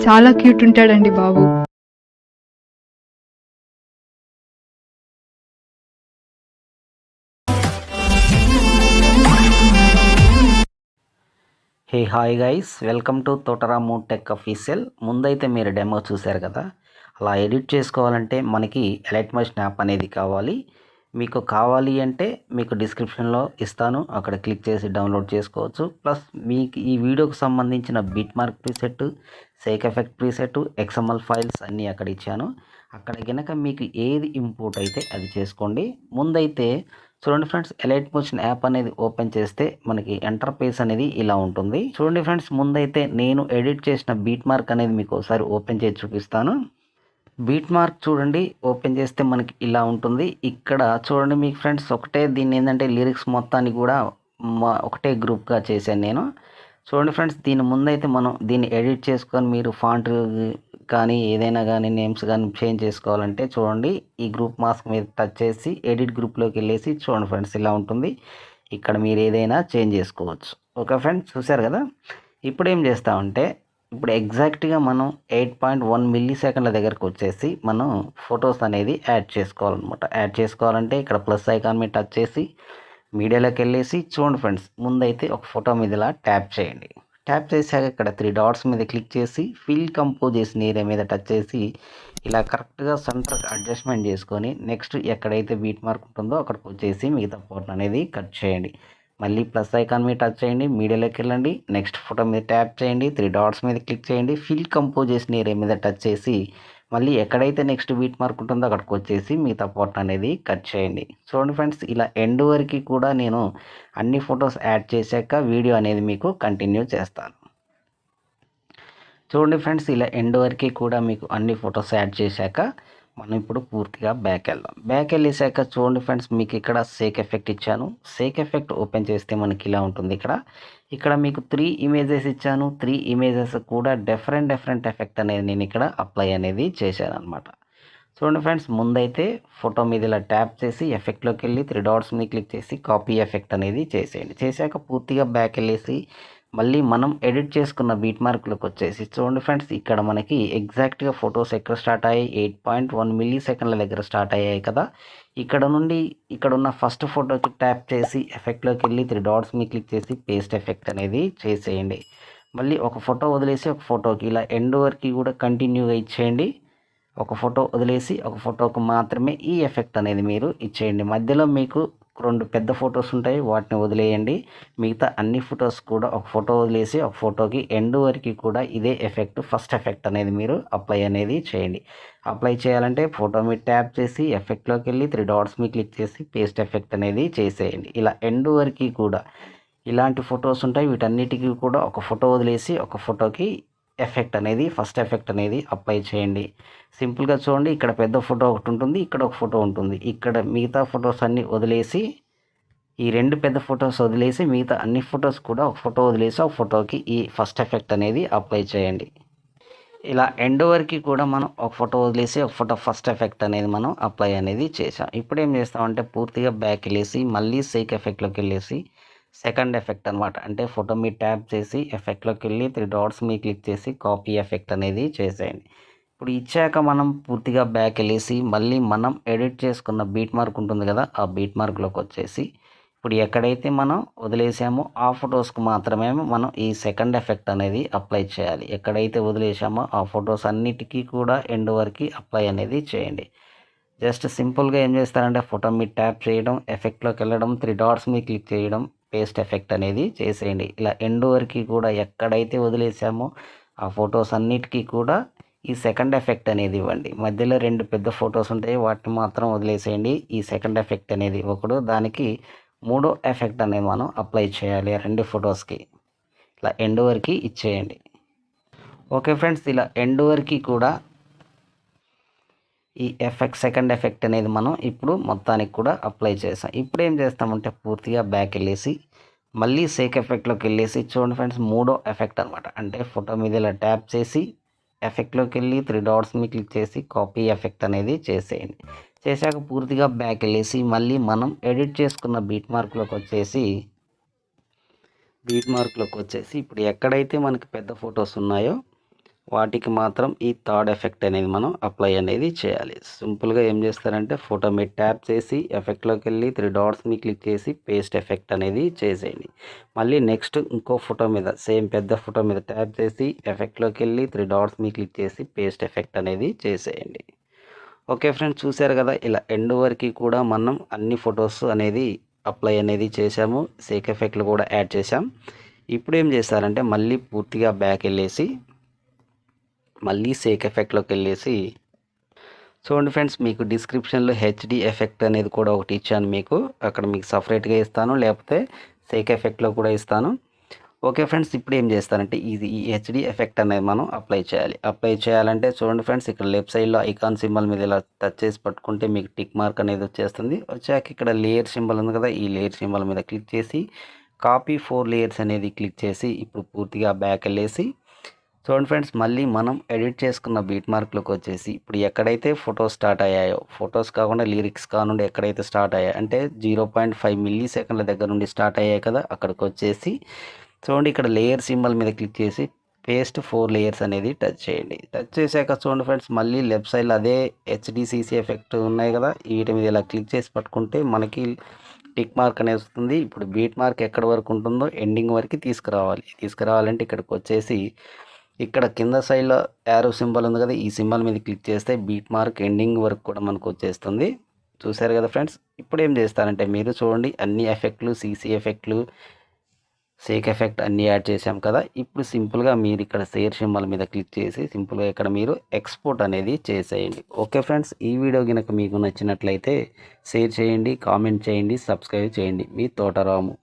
చాలా క్యూట్ ఉంటాడండి బాబు. Hey hi guys, welcome to Thotaramu tech official. ముందైతే మీరు డెమో చూశారు కదా, అలా ఎడిట్ చేసుకోవాలంటే మనకి అలైట్ మోషన్ యాప్ అనేది కావాలి. మీకు కావాలి అంటే మీకు డిస్క్రిప్షన్లో ఇస్తాను, అక్కడ క్లిక్ చేసి డౌన్లోడ్ చేసుకోవచ్చు. ప్లస్ మీకు ఈ వీడియోకి సంబంధించిన bit mark preset, sake effect preset, XML files అన్నీ అక్కడ ఇచ్చాను. అక్కడ కనుక మీకు ఏది ఇంపోర్ట్ అయితే అది చేసుకోండి. ముందైతే చూడండి ఫ్రెండ్స్, అలైట్ మోషన్ యాప్ అనేది ఓపెన్ చేస్తే మనకి ఇంటర్ఫేస్ అనేది ఇలా ఉంటుంది. చూడండి ఫ్రెండ్స్, ముందైతే నేను ఎడిట్ చేసిన బీట్ మార్క్ అనేది మీకు ఒకసారి ఓపెన్ చేసి చూపిస్తాను. బీట్ మార్క్ చూడండి, ఓపెన్ చేస్తే మనకి ఇలా ఉంటుంది. ఇక్కడ చూడండి మీకు ఫ్రెండ్స్, ఒకటే దీన్ని ఏంటంటే లిరిక్స్ మొత్తాన్ని కూడా ఒకటే గ్రూప్గా చేశాను నేను. చూడండి ఫ్రెండ్స్, దీని ముందైతే మనం దీన్ని ఎడిట్ చేసుకొని మీరు ఫాంట్ కానీ ఏదైనా కానీ నేమ్స్ కానీ చేంజ్ చేసుకోవాలంటే చూడండి, ఈ గ్రూప్ మాస్క్ మీద టచ్ చేసి ఎడిట్ గ్రూప్లోకి వెళ్ళేసి చూడండి ఫ్రెండ్స్, ఇలా ఉంటుంది. ఇక్కడ మీరు ఏదైనా చేంజ్ చేసుకోవచ్చు. ఓకే ఫ్రెండ్స్, చూశారు కదా. ఇప్పుడు ఏం చేస్తామంటే, ఇప్పుడు ఎగ్జాక్ట్గా మనం 8.1 మిల్లీ సెకండ్ల దగ్గరకు వచ్చేసి మనం ఫొటోస్ అనేది యాడ్ చేసుకోవాలన్నమాట. యాడ్ చేసుకోవాలంటే ఇక్కడ ప్లస్ ఐకాన్ మీద టచ్ చేసి మీడియాలోకి వెళ్ళేసి చూడండి ఫ్రెండ్స్, ముందైతే ఒక ఫోటో మీద ఇలా ట్యాప్ చేయండి. ట్యాప్ చేశాక ఇక్కడ 3 డాట్స్ మీద క్లిక్ చేసి ఫిల్ కంపోజిషన్ ఏరియా మీద టచ్ చేసి ఇలా కరెక్ట్గా సెంటర్కి అడ్జస్ట్మెంట్ చేసుకొని నెక్స్ట్ ఎక్కడైతే బీట్ మార్క్ ఉంటుందో అక్కడికి వచ్చేసి మిగతా పోర్ట్ అనేది కట్ చేయండి. మళ్ళీ ప్లస్ ఐకాన్ మీద టచ్ చేయండి, మీడియాలోకి వెళ్ళండి, నెక్స్ట్ ఫోటో మీద ట్యాప్ చేయండి, 3 డాట్స్ మీద క్లిక్ చేయండి, ఫిల్ కంపోజిషన్ ఏరియా మీద టచ్ చేసి మళ్ళీ ఎక్కడైతే నెక్స్ట్ బీట్ మార్క్ ఉంటుందో అక్కడికి వచ్చేసి మిగతా పోర్ట్ అనేది కట్ చేయండి. చూడండి ఫ్రెండ్స్, ఇలా ఎండ్ వరకు కూడా నేను అన్ని ఫొటోస్ యాడ్ చేశాక వీడియో అనేది మీకు కంటిన్యూ చేస్తాను. చూడండి ఫ్రెండ్స్, ఇలా ఎండ్ వరకు కూడా మీకు అన్ని ఫొటోస్ యాడ్ చేశాక మనం ఇప్పుడు పూర్తిగా బ్యాక్ వెళ్దాం. బ్యాక్ వెళ్ళేసాక చూడండి ఫ్రెండ్స్, మీకు ఇక్కడ సేక్ ఎఫెక్ట్ ఇచ్చాను. సేక్ ఎఫెక్ట్ ఓపెన్ చేస్తే మనకి ఇలా ఉంటుంది. ఇక్కడ మీకు 3 ఇమేజెస్ ఇచ్చాను. 3 ఇమేజెస్ కూడా డిఫరెంట్ ఎఫెక్ట్ అనేది నేను ఇక్కడ అప్లై అనేది చేశాను అనమాట. చూడండి ఫ్రెండ్స్, ముందైతే ఫోటో మీద ఇలా ట్యాప్ చేసి ఎఫెక్ట్లోకి వెళ్ళి 3 డాట్స్ మీద క్లిక్ చేసి కాపీ ఎఫెక్ట్ అనేది చేసేయండి. చేశాక పూర్తిగా బ్యాక్ వెళ్ళేసి మళ్ళీ మనం ఎడిట్ చేసుకున్న బీట్ మార్క్లోకి వచ్చేసి చూడండి ఫ్రెండ్స్, ఇక్కడ మనకి ఎగ్జాక్ట్గా ఫొటోస్ ఎక్కడ స్టార్ట్ అయ్యాయి, 8.1 మిల్లీ సెకండ్ల దగ్గర స్టార్ట్ అయ్యాయి కదా. ఇక్కడ నుండి ఇక్కడ ఉన్న ఫస్ట్ ఫోటోకి ట్యాప్ చేసి ఎఫెక్ట్లోకి వెళ్ళి 3 డాట్స్ మీద క్లిక్ చేసి పేస్ట్ ఎఫెక్ట్ అనేది చేసేయండి. మళ్ళీ ఒక ఫోటో వదిలేసి ఒక ఫోటోకి ఇలా ఎండ్ వరకు కూడా కంటిన్యూగా ఇచ్చేయండి. ఒక ఫోటో వదిలేసి ఒక ఫోటోకి మాత్రమే ఈ ఎఫెక్ట్ అనేది మీరు ఇచ్చేయండి. మధ్యలో మీకు 2 పెద్ద ఫొటోస్ ఉంటాయి, వాటిని వదిలేయండి. మిగతా అన్ని ఫొటోస్ కూడా ఒక ఫోటో వదిలేసి ఒక ఫోటోకి ఎండ్ వరకు కూడా ఇదే ఎఫెక్ట్, ఫస్ట్ ఎఫెక్ట్ అనేది మీరు అప్లై అనేది చేయండి. అప్లై చేయాలంటే ఫోటో మీద ట్యాప్ చేసి ఎఫెక్ట్లోకి వెళ్ళి 3 డాట్స్ మీద క్లిక్ చేసి పేస్ట్ ఎఫెక్ట్ అనేది చేసేయండి. ఇలా ఎండ్ వరకు కూడా ఇలాంటి ఫొటోస్ ఉంటాయి, వీటన్నిటికీ కూడా ఒక ఫోటో వదిలేసి ఒక ఫోటోకి ఎఫెక్ట్ అనేది, ఫస్ట్ ఎఫెక్ట్ అనేది అప్లై చేయండి. సింపుల్గా చూడండి, ఇక్కడ పెద్ద ఫోటో ఒకటి ఉంటుంది, ఇక్కడ ఒక ఫోటో ఉంటుంది. ఇక్కడ మిగతా ఫొటోస్ అన్నీ వదిలేసి ఈ 2 పెద్ద ఫొటోస్ వదిలేసి మిగతా అన్ని ఫొటోస్ కూడా ఒక ఫోటో వదిలేసి ఒక ఫోటోకి ఈ ఫస్ట్ ఎఫెక్ట్ అనేది అప్లై చేయండి. ఇలా ఎండ్ వరకు కూడా మనం ఒక ఫోటో వదిలేసి ఒక ఫోటో ఫస్ట్ ఎఫెక్ట్ అనేది మనం అప్లై అనేది చేసాం. ఇప్పుడు ఏం చేస్తామంటే పూర్తిగా బ్యాక్ వెళ్ళేసి మళ్ళీ సేక్ ఎఫెక్ట్లోకి వెళ్ళేసి సెకండ్ ఎఫెక్ట్ అనమాట, అంటే ఫోటో మీద ట్యాప్ చేసి ఎఫెక్ట్లోకి వెళ్ళి 3 డాట్స్ మీద క్లిక్ చేసి కాపీ ఎఫెక్ట్ అనేది చేసేయండి. ఇప్పుడు ఇచ్చాక మనం పూర్తిగా బ్యాక్ వెళ్ళేసి మళ్ళీ మనం ఎడిట్ చేసుకున్న బీట్ మార్క్ ఉంటుంది కదా, ఆ బీట్ మార్క్లోకి వచ్చేసి ఇప్పుడు ఎక్కడైతే మనం వదిలేసామో ఆ ఫొటోస్కి మాత్రమే మనం ఈ సెకండ్ ఎఫెక్ట్ అనేది అప్లై చేయాలి. ఎక్కడైతే వదిలేసామో ఆ ఫొటోస్ అన్నిటికీ కూడా ఎండ్ వరకు అప్లై అనేది చేయండి. జస్ట్ సింపుల్గా ఏం చేస్తారంటే ఫోటో మీద ట్యాప్ చేయడం, ఎఫెక్ట్లోకి వెళ్ళడం, 3 డాట్స్ మీద క్లిక్ చేయడం, పేస్ట్ ఎఫెక్ట్ అనేది చేసేయండి. ఇలా ఎండ్ వరకు కూడా ఎక్కడైతే వదిలేసామో ఆ ఫొటోస్ అన్నిటికీ కూడా ఈ సెకండ్ ఎఫెక్ట్ అనేది ఇవ్వండి. మధ్యలో 2 పెద్ద ఫొటోస్ ఉంటాయి, వాటిని మాత్రం వదిలేసేయండి. ఈ సెకండ్ ఎఫెక్ట్ అనేది ఒకడు, దానికి 3వ ఎఫెక్ట్ అనేది మనం అప్లై చేయాలి ఆ 2 ఫొటోస్కి. ఇలా ఎండ్ వరకు ఇచ్చేయండి. ఓకే ఫ్రెండ్స్, ఇలా ఎండ్ వరకు కూడా ఈ సెకండ్ ఎఫెక్ట్ అనేది మనం ఇప్పుడు మొత్తానికి కూడా అప్లై చేసాం. ఇప్పుడు ఏం చేస్తామంటే పూర్తిగా బ్యాక్ వెళ్ళేసి మళ్ళీ సేక్ ఎఫెక్ట్లోకి వెళ్ళేసి చూడండి ఫ్రెండ్స్, 3వ ఎఫెక్ట్ అనమాట, అంటే ఫోటో మీద ఇలా ట్యాప్ చేసి ఎఫెక్ట్లోకి వెళ్ళి 3 డాట్స్ మీద క్లిక్ చేసి కాపీ ఎఫెక్ట్ అనేది చేసేయండి. చేశాక పూర్తిగా బ్యాక్ వెళ్ళేసి మళ్ళీ మనం ఎడిట్ చేసుకున్న బీట్ మార్క్లోకి వచ్చేసి ఇప్పుడు ఎక్కడైతే మనకి పెద్ద ఫొటోస్ ఉన్నాయో వాటికి మాత్రం ఈ థర్డ్ ఎఫెక్ట్ అనేది మనం అప్లై అనేది చేయాలి. సింపుల్గా ఏం చేస్తారంటే ఫోటో మీద ట్యాప్ చేసి ఎఫెక్ట్లోకి వెళ్ళి 3 డాట్స్ని క్లిక్ చేసి పేస్ట్ ఎఫెక్ట్ అనేది చేసేయండి. మళ్ళీ నెక్స్ట్ ఇంకో ఫోటో మీద సేమ్ పెద్ద ఫోటో మీద ట్యాప్ చేసి ఎఫెక్ట్లోకి వెళ్ళి 3 డాట్స్ని క్లిక్ చేసి పేస్ట్ ఎఫెక్ట్ అనేది చేసేయండి. ఓకే ఫ్రెండ్స్, చూశారు కదా, ఇలా ఎండ్ వరకు కూడా మనం అన్ని ఫొటోస్ అనేది అప్లై అనేది చేసాము. సేక్ ఎఫెక్ట్లు కూడా యాడ్ చేసాం. ఇప్పుడు ఏం చేస్తారంటే మళ్ళీ పూర్తిగా బ్యాక్ వెళ్ళేసి మళ్ళీ సేక్ ఎఫెక్ట్లోకి వెళ్ళేసి చూడండి ఫ్రెండ్స్, మీకు డిస్క్రిప్షన్లో హెచ్డి ఎఫెక్ట్ అనేది కూడా ఒకటి ఇచ్చాను. మీకు అక్కడ మీకు సపరేట్గా ఇస్తాను, లేకపోతే సేక్ ఎఫెక్ట్లో కూడా ఇస్తాను. ఓకే ఫ్రెండ్స్, ఇప్పుడు ఏం చేస్తారంటే ఈ హెచ్డి ఎఫెక్ట్ అనేది మనం అప్లై చేయాలి. అప్లై చేయాలంటే చూడండి ఫ్రెండ్స్, ఇక్కడ లెఫ్ట్ సైడ్లో ఐకాన్ సింబల్ మీద ఇలా టచ్ చేసి పట్టుకుంటే మీకు టిక్ మార్క్ అనేది వచ్చేస్తుంది. వచ్చాక ఇక్కడ లేయర్ సింబల్ ఉంది కదా, ఈ లేయర్ సింబల్ మీద క్లిక్ చేసి కాపీ 4 లేయర్స్ అనేది క్లిక్ చేసి ఇప్పుడు పూర్తిగా బ్యాక్ వెళ్ళేసి చూడండి ఫ్రెండ్స్, మళ్ళీ మనం ఎడిట్ చేసుకున్న బీట్ మార్క్లోకి వచ్చేసి ఇప్పుడు ఎక్కడైతే ఫొటోస్ స్టార్ట్ అయ్యాయో, ఫొటోస్ కాకుండా లిరిక్స్ కానుండి ఎక్కడైతే స్టార్ట్ అయ్యాయో అంటే 0.5 మిల్లీ సెకండ్ల దగ్గర నుండి స్టార్ట్ అయ్యాయి కదా, అక్కడికి వచ్చేసి చూడండి ఇక్కడ లేయర్ సింబల్ మీద క్లిక్ చేసి పేస్ట్ 4 లేయర్స్ అనేది టచ్ చేయండి. టచ్ చేశాక చూడండి ఫ్రెండ్స్, మళ్ళీ లెఫ్ట్ సైడ్లో అదే హెచ్డిసిసి ఎఫెక్ట్ ఉన్నాయి కదా, వీటి మీద ఇలా క్లిక్ చేసి పట్టుకుంటే మనకి టిక్ మార్క్ అనేది వస్తుంది. ఇప్పుడు బీట్ మార్క్ ఎక్కడి వరకు ఉంటుందో ఎండింగ్ వరకు తీసుకురావాలంటే ఇక్కడికి వచ్చేసి ఇక్కడ కింద సైడ్లో యారో సింబల్ ఉంది కదా, ఈ సింబల్ మీద క్లిక్ చేస్తే బీట్ మార్క్ ఎండింగ్ వరకు కూడా మనకు వచ్చేస్తుంది. చూశారు కదా ఫ్రెండ్స్, ఇప్పుడు ఏం చేస్తారంటే మీరు చూడండి అన్ని ఎఫెక్ట్లు, సీసీ ఎఫెక్ట్లు, సేక్ ఎఫెక్ట్ అన్నీ యాడ్ చేసాం కదా. ఇప్పుడు సింపుల్గా మీరు ఇక్కడ షేర్ సింబల్ మీద క్లిక్ చేసి సింపుల్గా ఇక్కడ మీరు ఎక్స్పోర్ట్ అనేది చేసేయండి. ఓకే ఫ్రెండ్స్, ఈ వీడియో కనుక మీకు నచ్చినట్లయితే షేర్ చేయండి, కామెంట్ చేయండి, సబ్స్క్రైబ్ చేయండి. మీ తోట రాము.